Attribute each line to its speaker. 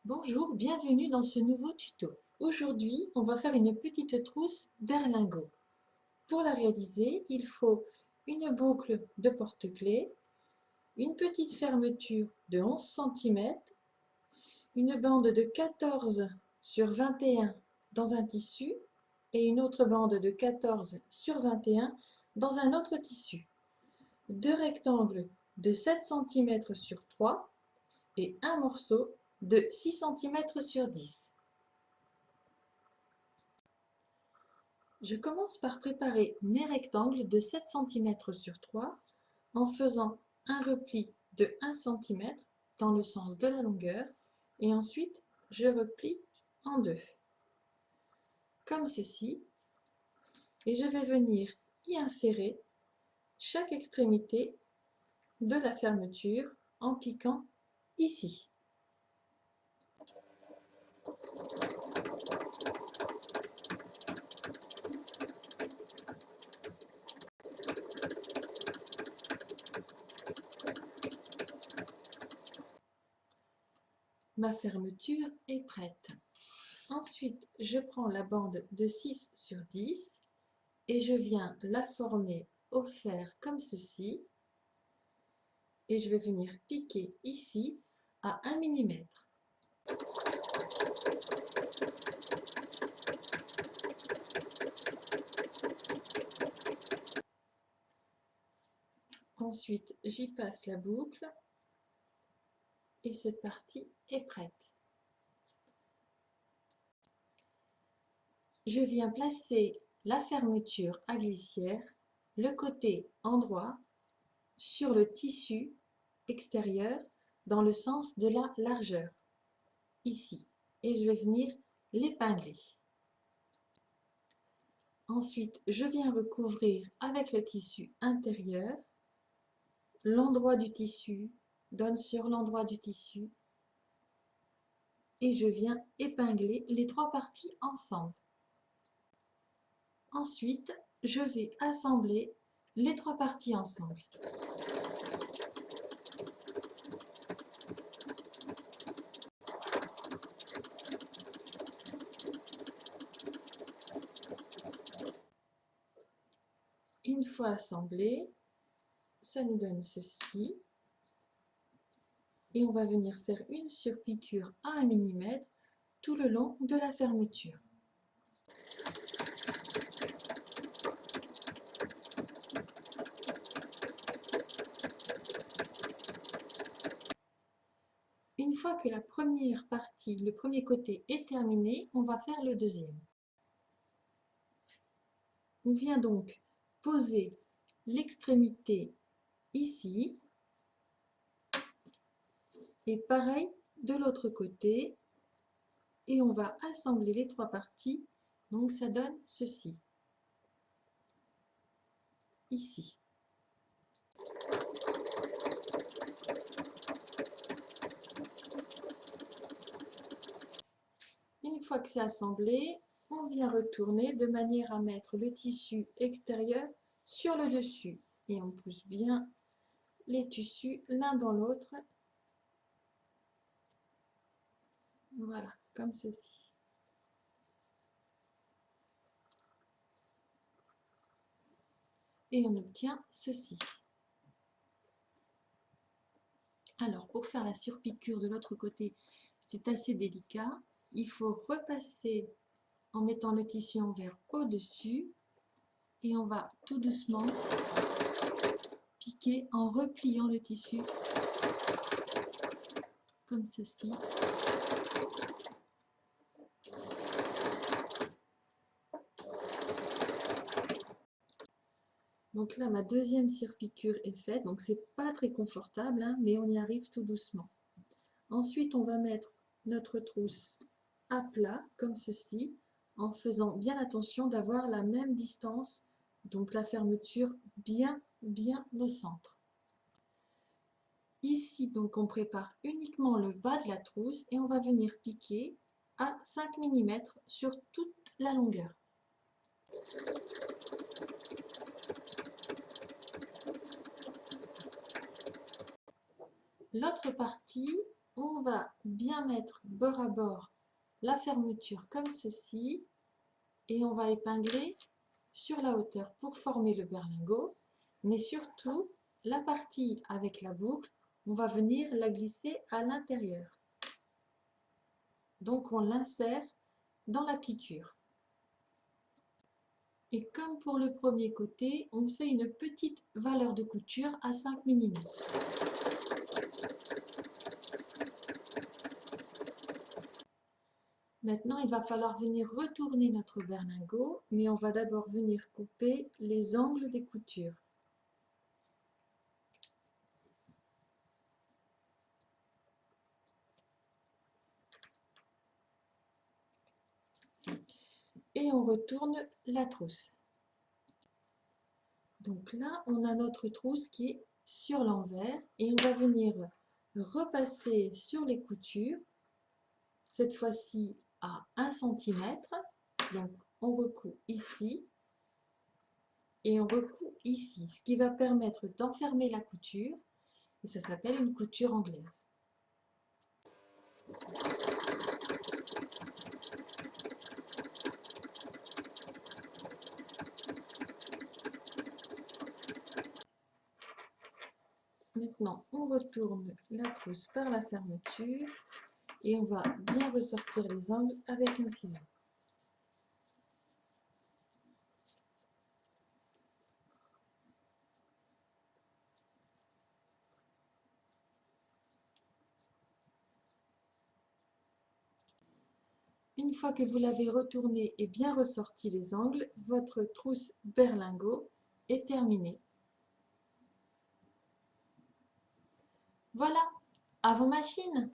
Speaker 1: Bonjour, bienvenue dans ce nouveau tuto. Aujourd'hui, on va faire une petite trousse berlingot. Pour la réaliser, il faut une boucle de porte-clés, une petite fermeture de 11 cm, une bande de 14 sur 21 dans un tissu et une autre bande de 14 sur 21 dans un autre tissu, deux rectangles de 7 cm sur 3 et un morceau de 6 cm sur 10. Je commence par préparer mes rectangles de 7 cm sur 3 en faisant un repli de 1 cm dans le sens de la longueur et ensuite je replie en deux, comme ceci, et je vais venir y insérer chaque extrémité de la fermeture en piquant ici. Ma fermeture est prête. Ensuite, je prends la bande de 6 sur 10 et je viens la former au fer comme ceci. Et je vais venir piquer ici à 1 mm. Ensuite, j'y passe la boucle et cette partie est prête. Je viens placer la fermeture à glissière, le côté endroit, sur le tissu extérieur dans le sens de la largeur, ici. Et je vais venir l'épingler. Ensuite, je viens recouvrir avec le tissu intérieur. L'endroit du tissu donne sur l'endroit du tissu et je viens épingler les trois parties ensemble. Ensuite, je vais assembler les trois parties ensemble. Une fois assemblé, ça nous donne ceci. Et on va venir faire une surpiqûre à 1 mm tout le long de la fermeture. Une fois que la première partie, le premier côté est terminé, on va faire le deuxième. On vient donc poser l'extrémité ici et pareil de l'autre côté et on va assembler les trois parties, donc ça donne ceci ici. Une fois que c'est assemblé, on vient retourner de manière à mettre le tissu extérieur sur le dessus et on pousse bien les tissus l'un dans l'autre. Voilà, comme ceci. Et on obtient ceci. Alors, pour faire la surpiqûre de l'autre côté, c'est assez délicat. Il faut repasser en mettant le tissu envers au-dessus et on va tout doucement piquer en repliant le tissu comme ceci. Donc là, ma deuxième surpiqûre est faite, donc c'est pas très confortable, hein, mais on y arrive tout doucement. Ensuite, on va mettre notre trousse à plat, comme ceci, en faisant bien attention d'avoir la même distance, donc la fermeture bien au centre. Ici, donc, on prépare uniquement le bas de la trousse et on va venir piquer à 5 mm sur toute la longueur. L'autre partie, on va bien mettre bord à bord la fermeture comme ceci et on va épingler sur la hauteur pour former le berlingot, mais surtout la partie avec la boucle, on va venir la glisser à l'intérieur. Donc on l'insère dans la piqûre. Et comme pour le premier côté, on fait une petite valeur de couture à 5 mm. Maintenant, il va falloir venir retourner notre berlingot, mais on va d'abord venir couper les angles des coutures. Et on retourne la trousse. Donc là, on a notre trousse qui est sur l'envers et on va venir repasser sur les coutures, cette fois-ci à 1 cm. Donc on recoud ici et on recoud ici, ce qui va permettre d'enfermer la couture et ça s'appelle une couture anglaise. Maintenant, on retourne la trousse par la fermeture et on va bien ressortir les angles avec un ciseau. Une fois que vous l'avez retourné et bien ressorti les angles, votre trousse berlingot est terminée. Voilà, à vos machines!